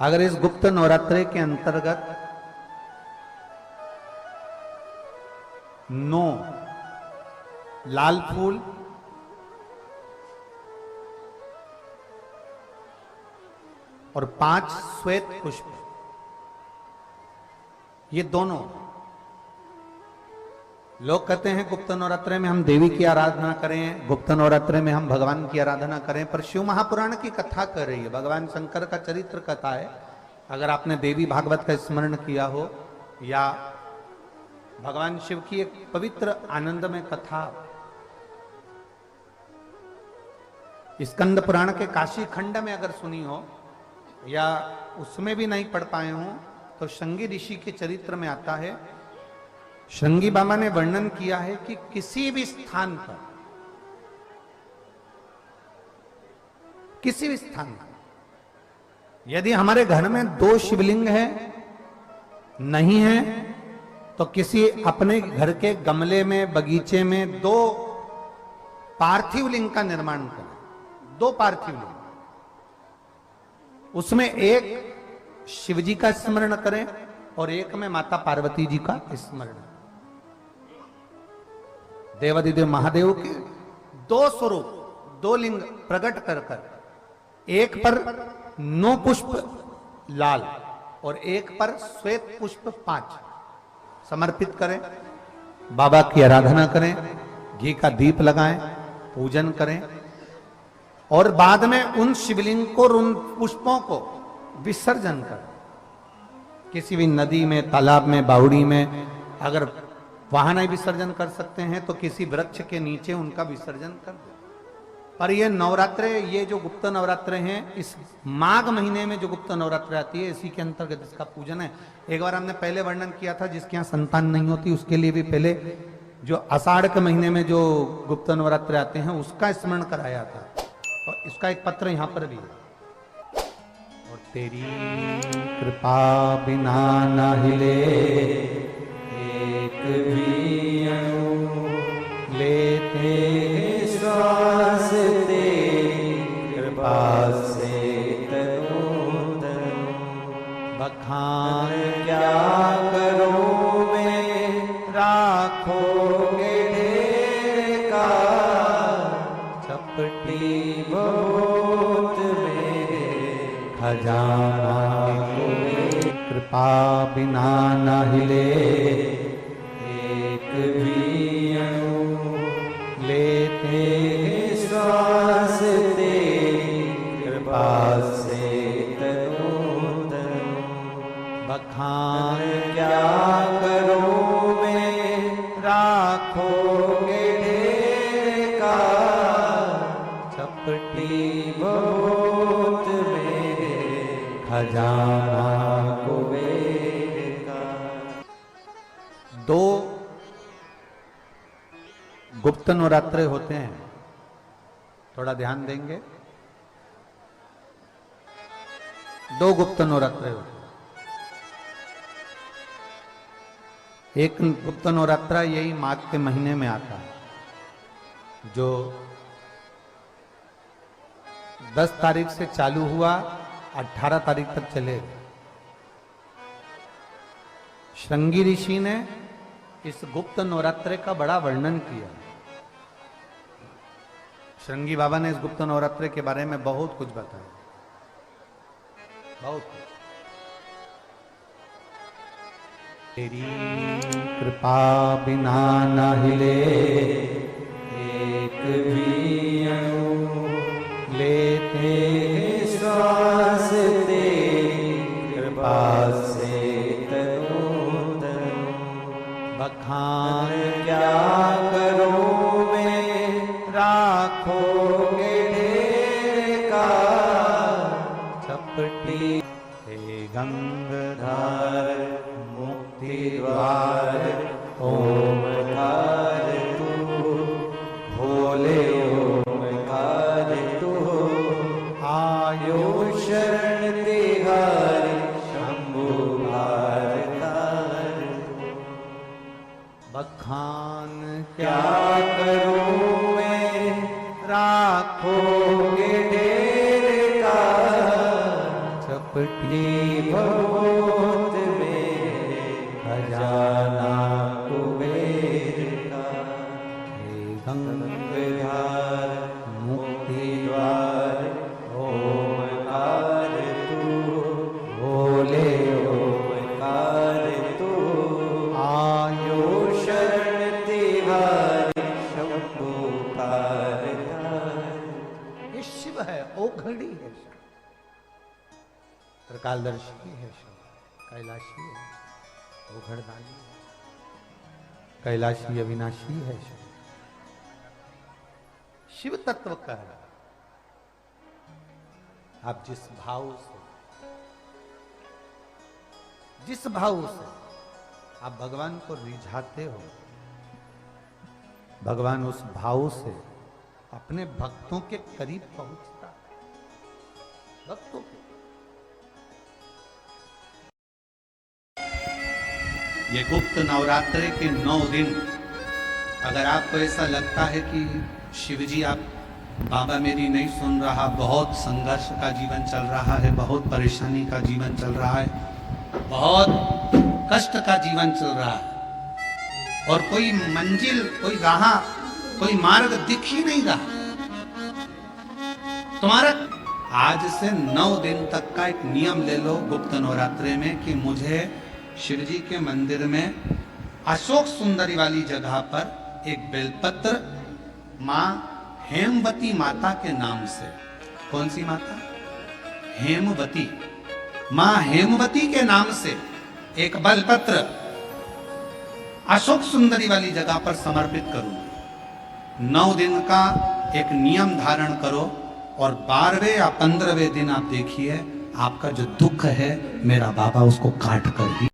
अगर इस गुप्त नवरात्रे के अंतर्गत 9 लाल फूल और 5 श्वेत पुष्प, ये दोनों लोग कहते हैं गुप्त नवरात्रे में हम देवी की आराधना करें, गुप्त नवरात्रे में हम भगवान की आराधना करें, पर शिव महापुराण की कथा कर रही है, भगवान शंकर का चरित्र कथा है। अगर आपने देवी भागवत का स्मरण किया हो या भगवान शिव की एक पवित्र आनंदमय कथा स्कंद पुराण के काशी खंड में अगर सुनी हो या उसमें भी नहीं पढ़ पाए हो तो श्रृंगी ऋषि के चरित्र में आता है। श्रृंगी बाबा ने वर्णन किया है कि किसी भी स्थान पर, किसी भी स्थान पर यदि हमारे घर में 2 शिवलिंग है नहीं है तो किसी अपने घर के गमले में बगीचे में 2 पार्थिव लिंग का निर्माण करें। 2 पार्थिव लिंग, उसमें एक शिव जी का स्मरण करें और एक में माता पार्वती जी का स्मरण। देवादिदेव महादेव के 2 स्वरूप, 2 लिंग प्रकट कर कर, एक पर 9 पुष्प लाल और एक पर श्वेत पुष्प 5 समर्पित करें, बाबा की आराधना करें, घी का दीप लगाएं, पूजन करें और बाद में उन शिवलिंग को, उन पुष्पों को विसर्जन करें। किसी भी नदी में, तालाब में, बावड़ी में, अगर वहां नहीं विसर्जन कर सकते हैं तो किसी वृक्ष के नीचे उनका विसर्जन कर दो। पर ये नवरात्रे, ये जो गुप्त नवरात्रे हैं, इस माघ महीने में जो गुप्त नवरात्रे आती है इसी के अंतर्गत इसका पूजन है। एक बार हमने पहले वर्णन किया था जिसके यहाँ संतान नहीं होती उसके लिए भी पहले जो आषाढ़ के महीने में जो गुप्त नवरात्रे आते हैं उसका स्मरण कराया था और इसका एक पत्र यहाँ पर भी है। और तेरी कृपा बिना न हिले एक भी अणु लेते श्वास तेरी कृपा से तनु तनु। बखान क्या करूं मैं राखोगे ढेर का, चपटी बहुत मेरे खजाना कोई। कृपा बिना न हिले एक भी अणु लेते श्वास तेरी कृपा से तनु तनु। बखान क्या करूं मैं राखोगे ढेर का, चपटी बहुत मेरे खजाना कुबेर। 2 गुप्त नवरात्रे होते हैं, थोड़ा ध्यान देंगे। 2 गुप्त नवरात्रे होते हैं। एक गुप्त नवरात्रा यही माघ के महीने में आता है जो 10 तारीख से चालू हुआ, 18 तारीख तक चलेगा। श्रृंगी ऋषि ने इस गुप्त नवरात्रे का बड़ा वर्णन किया। श्रृंगी बाबा ने इस गुप्त नवरात्रे के बारे में बहुत कुछ बताया, बहुत कुछ। तेरी कृपा बिना न हिले एक भी अणु लेते श्वास तेरी कृपा से तनु तनु। बखान क्या करूं मैं राखोगे ढेर का, चपटी हे गंगाधर मुक्ति द्वार ओमकार तू, भोले ओमकार तू। आयो शरण तिहारी शंभु भारतार। बखान क्या करूं मैं राखोगे ढेर का, चपटी त्रिकालदर्शी है शिव, कैलाशी है, वो घरदानी है, कैलाशी अविनाशी है शिव। शिव तत्व का है। आप जिस भाव से आप भगवान को रिझाते हो, भगवान उस भाव से अपने भक्तों के करीब पहुंचता है। भक्तों के ये गुप्त नवरात्रे के 9 दिन, अगर आपको ऐसा लगता है कि शिवजी आप बाबा मेरी नहीं सुन रहा, बहुत संघर्ष का जीवन चल रहा है, बहुत परेशानी का जीवन चल रहा है, बहुत कष्ट का जीवन चल रहा है और कोई मंजिल, कोई राह, कोई मार्ग दिख ही नहीं रहा तुम्हारा, आज से 9 दिन तक का एक नियम ले लो गुप्त नवरात्रे में कि मुझे शिवजी के मंदिर में अशोक सुंदरी वाली जगह पर एक बेलपत्र मां हेमवती माता के नाम से, कौन सी माता? हेमवती, मां हेमवती के नाम से एक बेलपत्र अशोक सुंदरी वाली जगह पर समर्पित करूंगी। 9 दिन का एक नियम धारण करो और 12वें या 15वें दिन आप देखिए आपका जो दुख है मेरा बाबा उसको काट कर ही